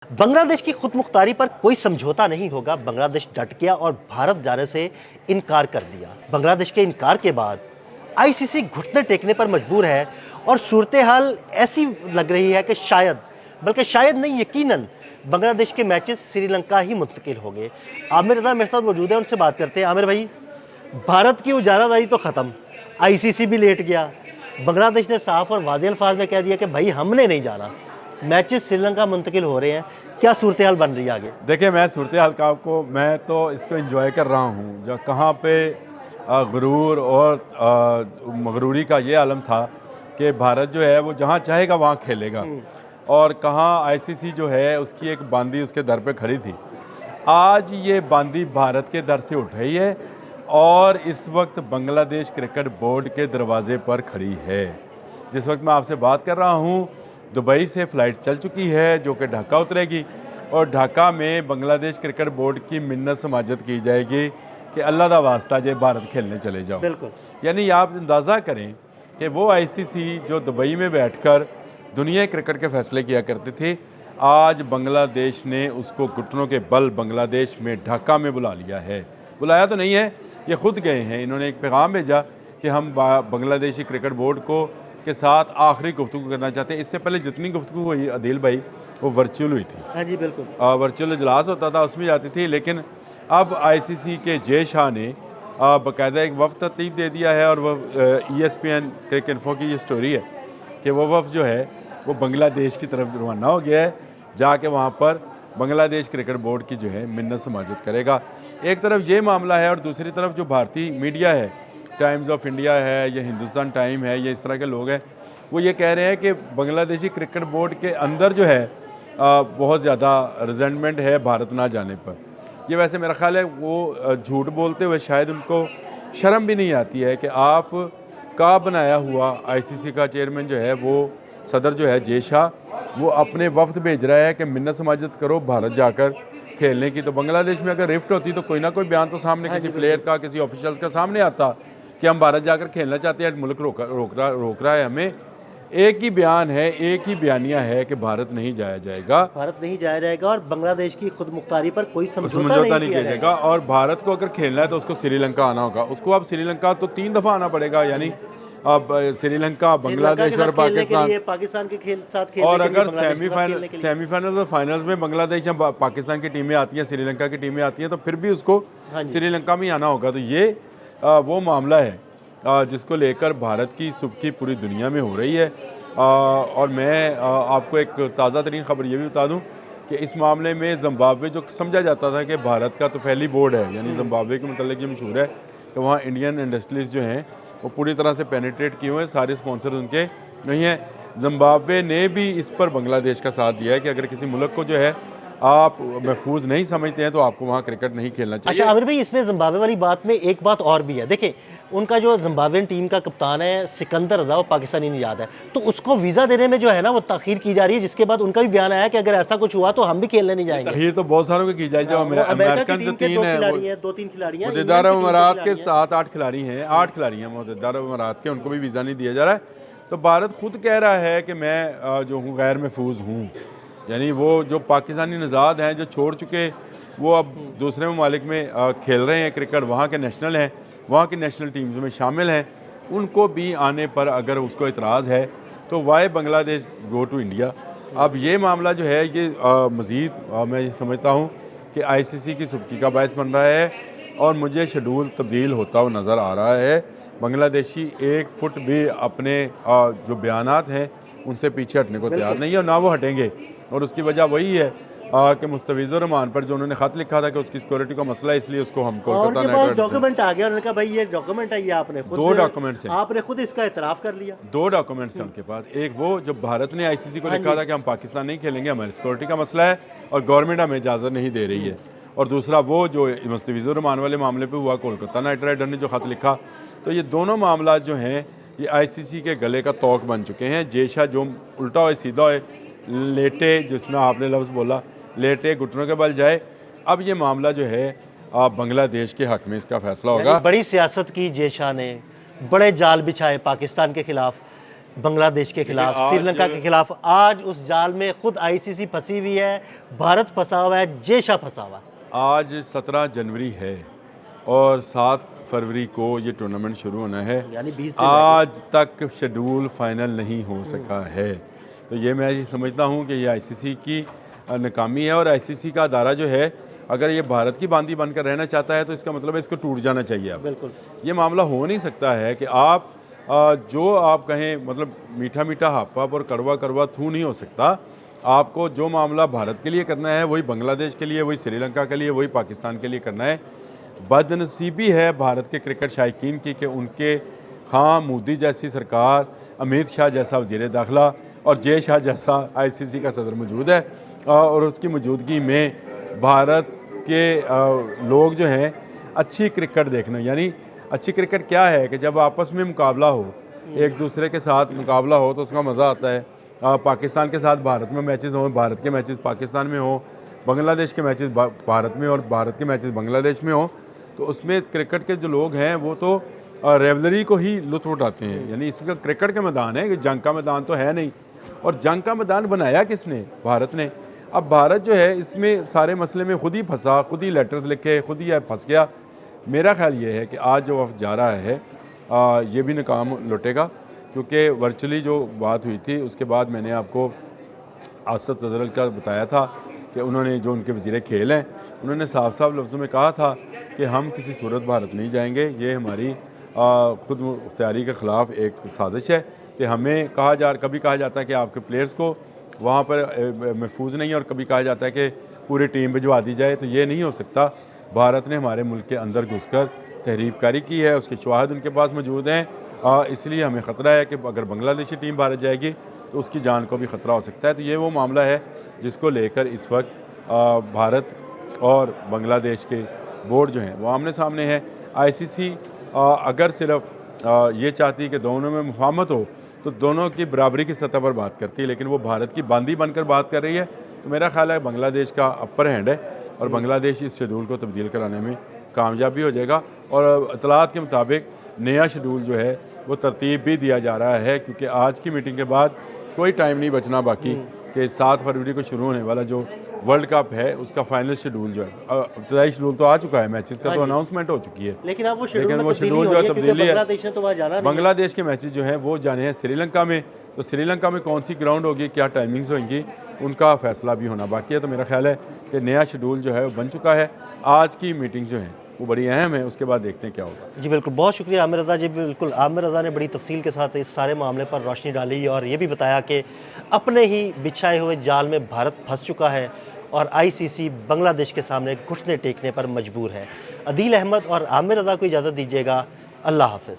बांग्लादेश की खुद मुख्तारी पर कोई समझौता नहीं होगा। बांग्लादेश डट गया और भारत जाने से इनकार कर दिया। बांग्लादेश के इनकार के बाद आईसीसी घुटने टेकने पर मजबूर है और सूरत हाल ऐसी लग रही है कि शायद, बल्कि शायद नहीं यकीनन, बांग्लादेश के मैचेस श्रीलंका ही मुंतकिल हो गए। आमिर रजा मेरे साथ मौजूद है, उनसे बात करते हैं। आमिर भाई, भारत की उजारादारी तो ख़त्म, आईसीसी भी लेट गया, बांग्लादेश ने साफ और वाज़ेह अल्फाज में कह दिया कि भाई हमने नहीं जाना, मैचेस श्रीलंका मुंतकिल हो रहे हैं। क्या सूरत हाल बन रही है आगे? देखिए, मैं सूरत हाल का आपको मैं तो इसको एंजॉय कर रहा हूँ। जो कहाँ पे गुरूर और मगरूरी का ये आलम था कि भारत जो है वो जहाँ चाहेगा वहाँ खेलेगा, और कहाँ आईसीसी जो है उसकी एक बांदी उसके दर पे खड़ी थी। आज ये बांदी भारत के दर से उठ रही है और इस वक्त बांग्लादेश क्रिकेट बोर्ड के दरवाजे पर खड़ी है। जिस वक्त मैं आपसे बात कर रहा हूँ, दुबई से फ़्लाइट चल चुकी है जो कि ढाका उतरेगी, और ढाका में बांग्लादेश क्रिकेट बोर्ड की मिन्नत समाजत की जाएगी कि अल्लाह दा वास्ता जे भारत खेलने चले जाओ। बिल्कुल। यानी आप अंदाज़ा करें कि वो आईसीसी जो दुबई में बैठकर दुनिया क्रिकेट के फैसले किया करते थे, आज बांग्लादेश ने उसको घुटनों के बल बांग्लादेश में ढाका में बुला लिया है। बुलाया तो नहीं है, ये खुद गए हैं। इन्होंने एक पैगाम भेजा कि हम बांग्लादेशी क्रिकेट बोर्ड को के साथ आखिरी गुफ्तगू करना चाहते हैं। इससे पहले जितनी गुफ्तगू हुई आदिल भाई, वो वर्चुअल हुई थी। हाँ जी, बिल्कुल। वर्चुअल इजलास होता था, उसमें जाती थी। लेकिन अब आईसीसी के जय शाह ने बाकायदा एक वफ़द तरतीब दे दिया है, और वह ESPN क्रिक इन्फो की ये स्टोरी है कि वो वफ़द जो है वो बांग्लादेश की तरफ रवाना हो गया है, जाके वहाँ पर बांग्लादेश क्रिकेट बोर्ड की जो है मिन्नत समाजत करेगा। एक तरफ ये मामला है, और दूसरी तरफ जो भारतीय मीडिया है, टाइम्स ऑफ इंडिया है या हिंदुस्तान टाइम है, ये इस तरह के लोग हैं, वो ये कह रहे हैं कि बांग्लादेशी क्रिकेट बोर्ड के अंदर जो है बहुत ज़्यादा रिजेंटमेंट है भारत ना जाने पर। ये वैसे मेरा ख्याल है वो झूठ बोलते हुए शायद उनको शर्म भी नहीं आती है कि आप का बनाया हुआ आईसीसी का चेयरमैन जो है, वो सदर जो है जय शाह, वो अपने वफ्द भेज रहा है कि मिन्नत समाजत करो भारत जाकर खेलने की। तो बांग्लादेश में अगर रिफ्ट होती तो कोई ना कोई बयान तो सामने किसी प्लेयर का, किसी ऑफिशियल्स का सामने आता कि हम भारत जाकर खेलना चाहते हैं, मुल्क रोक रहा है हमें। एक ही बयान है, एक ही बयानिया है कि भारत नहीं जाया जाएगा, भारत नहीं जाया जाएगा और बांग्लादेश की खुद मुख्तारी पर कोई समझौता नहीं नहीं किया जाएगा। और भारत को अगर खेलना है तो उसको श्रीलंका आना होगा। उसको अब श्रीलंका तो 3 दफ़ा आना पड़ेगा, यानी अब श्रीलंका, बांग्लादेश और पाकिस्तान के साथ और अगर सेमीफाइनल और फाइनल्स में बांग्लादेश या पाकिस्तान की टीमें आती हैं, श्रीलंका की टीमें आती हैं, तो फिर भी उसको श्रीलंका में आना होगा। तो ये वो मामला है जिसको लेकर भारत की सुबकी पूरी दुनिया में हो रही है। और मैं आपको एक ताज़ा तरीन खबर ये भी बता दूं कि इस मामले में ज़िम्बाब्वे, जो समझा जाता था कि भारत का तफैली बोर्ड है, यानी ज़िम्बाब्वे के मतलब ये मशहूर है कि वहाँ इंडियन इंडस्ट्रीज़ जो हैं वो पूरी तरह से पेनिट्रेट किए हुए हैं, सारे स्पॉन्सर उनके नहीं हैं। ज़िम्बाब्वे ने भी इस पर बांग्लादेश का साथ दिया है कि अगर किसी मुल्क को जो है आप महफूज नहीं समझते हैं तो आपको वहाँ क्रिकेट नहीं खेलना चाहिए। अच्छा आमिर भाई, इसमें जिम्बाब्वे वाली बात में एक बात और भी है। देखिए, उनका जो जिम्बाब्वेन टीम का कप्तान है सिकंदर रजा, वो पाकिस्तानी निजात है, तो उसको वीज़ा देने में जो है ना वो ताखीर की जा रही है, जिसके बाद उनका भी बयान आया कि अगर ऐसा कुछ हुआ तो हम भी खेलने नहीं जाएंगे। ताखीर तो बहुत सारों की की जाए। जो अमेरिकन जो 3 है, 2-3 खिलाड़ी हैं, मुत्तहिदा अरब अमारात के 7-8 खिलाड़ी हैं, 8 खिलाड़ी हैं मुत्तहिदा अरब अमारात के, उनको भी वीज़ा नहीं दिया जा रहा है। तो भारत खुद कह रहा है कि मैं जो हूँ गैर महफूज हूँ, यानी वो जो पाकिस्तानी नज़ाद हैं जो छोड़ चुके, वो अब दूसरे ममालिक में खेल रहे हैं क्रिकेट, वहाँ के नेशनल हैं, वहाँ की नेशनल टीम्स में शामिल हैं, उनको भी आने पर अगर उसको इतराज़ है तो why Bangladesh go to India. अब ये मामला जो है ये मज़ीद मैं ये समझता हूँ कि आईसीसी की सुबकी का बायस बन रहा है, और मुझे शेड्यूल तब्दील होता हुआ नज़र आ रहा है। बांग्लादेशी 1 फुट भी अपने जो बयानात हैं उनसे पीछे हटने को तैयार नहीं है, और ना वो हटेंगे। और उसकी वजह वही है कि मुस्तफ़िज़ुर रहमान पर जो उन्होंने ख़त लिखा था कि उसकी सिक्योरिटी का मसला है, इसलिए उसको हम कोलकाता नाइट राइडर्स डॉक्यूमेंट आ गया, उन्होंने कहा भाई ये डॉक्यूमेंट है, ये आपने खुद 2 डॉक्यूमेंट्स हैं, आपने खुद इसका इतराफ़ कर लिया। 2 डॉक्यूमेंट्स हैं उनके पास। एक वो जब भारत ने आईसीसी को लिखा था कि हम पाकिस्तान नहीं खेलेंगे, हमारी सिक्योरिटी का मसला है और गवर्नमेंट हमें इजाज़त नहीं दे रही है, और दूसरा वो जो मुस्तफ़िज़ुर रहमान वाले मामले पर हुआ, कोलकाता नाइट राइडर ने जो ख़त लिखा। तो ये दोनों मामला जो हैं ये आईसीसी के गले का तोक बन चुके हैं। जय शाह जो उल्टा हो सीधा हो, लेटे, जिसमें आपने लफ्ज़ बोला लेटे, घुटनों के बल जाए। अब ये मामला जो है बांग्लादेश के हक़ में इसका फैसला होगा। बड़ी सियासत की जय शाह ने, बड़े जाल बिछाए पाकिस्तान के खिलाफ, बांग्लादेश के खिलाफ, आज- श्रीलंका के खिलाफ। आज उस जाल में खुद आईसीसी फंसी हुई है, भारत फंसा हुआ है, जे शाह फंसा हुआ है। आज 17 जनवरी है और 7 फरवरी को ये टूर्नामेंट शुरू होना है। यानी 20 से आज तक शेड्यूल फाइनल नहीं हो सका है। तो ये मैं ये समझता हूँ कि ये आईसीसी की नाकामी है। और आईसीसी का अदारा जो है, अगर ये भारत की बांदी बनकर रहना चाहता है तो इसका मतलब है इसको टूट जाना चाहिए। अब बिल्कुल ये मामला हो नहीं सकता है कि आप जो आप कहें, मतलब मीठा मीठा हाफ हाफ और कड़वा कड़वा थू नहीं हो सकता। आपको जो मामला भारत के लिए करना है वही बांग्लादेश के लिए, वही श्रीलंका के लिए, वही पाकिस्तान के लिए करना है। बदनसीबी है भारत के क्रिकेट शायकीन की कि उनके हाँ मोदी जैसी सरकार, अमित शाह जैसा वज़ीर दाखिला और जे शाह जैसा आईसीसी का सदर मौजूद है। और उसकी मौजूदगी में भारत के लोग जो हैं अच्छी क्रिकेट देखना, यानी अच्छी क्रिकेट क्या है कि जब आपस में मुकाबला हो, एक दूसरे के साथ मुकाबला हो तो उसका मज़ा आता है। पाकिस्तान के साथ भारत में मैचेस हों, भारत के मैचेस पाकिस्तान में हो, बांग्लादेश के मैचेस भारत में और भारत के मैचेस बांग्लादेश में हो, तो उसमें क्रिकेट के जो लोग हैं वो तो रेवलरी को ही लुत्फ़ उठाते हैं। यानी इसका क्रिकेट का मैदान है कि जंग का मैदान तो है नहीं। और जंग का मैदान बनाया किसने? भारत ने। अब भारत जो है इसमें सारे मसले में खुद ही फंसा, खुद ही लेटर्स लिखे, खुद ही फंस गया। मेरा ख्याल ये है कि आज जो वक्त जा रहा है ये भी नाकाम लौटेगा, क्योंकि वर्चुअली जो बात हुई थी उसके बाद मैंने आपको आसफ अजहर का बताया था कि उन्होंने, जो उनके वज़ीर खेल हैं, उन्होंने साफ साफ लफ्ज़ों में कहा था कि हम किसी सूरत भारत नहीं जाएंगे। ये हमारी खुद मुख्तियारी के ख़िलाफ़ एक साजिश है कि हमें कभी कहा जाता है कि आपके प्लेयर्स को वहाँ पर महफूज नहीं है, और कभी कहा जाता है कि पूरी टीम भिजवा दी जाए। तो ये नहीं हो सकता। भारत ने हमारे मुल्क के अंदर घुसकर तहरीबकारी की है, उसके शवाहद उनके पास मौजूद हैं। इसलिए हमें ख़तरा है कि अगर बांग्लादेशी टीम भारत जाएगी तो उसकी जान को भी ख़तरा हो सकता है। तो ये वो मामला है जिसको लेकर इस वक्त भारत और बांग्लादेश के बोर्ड जो हैं वो आमने सामने हैं। आईसीसी अगर सिर्फ ये चाहती कि दोनों में मुफाहमत हो तो दोनों की बराबरी की सतह पर बात करती है, लेकिन वो भारत की बांदी बनकर बात कर रही है। तो मेरा ख्याल है बांग्लादेश का अपर हैंड है और बांग्लादेश इस शेड्यूल को तब्दील कराने में कामयाब भी हो जाएगा। और इतलात के मुताबिक नया शेड्यूल जो है वो तरतीब भी दिया जा रहा है, क्योंकि आज की मीटिंग के बाद कोई टाइम नहीं बचना बाकी कि 7 फरवरी को शुरू होने वाला जो वर्ल्ड कप है उसका फाइनल शेड्यूल जो है, इब्तदाई शेड्यूल तो आ चुका है, मैचेस का तो अनाउंसमेंट हो चुकी है, लेकिन अब वो शेड्यूल जो है तब्दीली है। बांग्लादेश के मैचेस जो हैं वो जाने हैं श्रीलंका में। तो श्रीलंका में कौन सी ग्राउंड होगी, क्या टाइमिंग्स होंगी, उनका फैसला भी होना बाकी है। तो मेरा ख्याल है कि नया शेड्यूल जो है वो बन चुका है। आज की मीटिंग जो है वो बड़ी अहम है, उसके बाद देखते हैं क्या होगा। जी बिल्कुल, बहुत शुक्रिया आमिर रज़ा जी। बिल्कुल, आमिर रज़ा ने बड़ी तफसील के साथ इस सारे मामले पर रोशनी डाली और ये भी बताया कि अपने ही बिछाए हुए जाल में भारत फंस चुका है और आईसीसी बांग्लादेश के सामने घुटने टेकने पर मजबूर है। अदील अहमद और आमिर रज़ा को इजाज़त दीजिएगा। अल्लाह हाफ़िज़।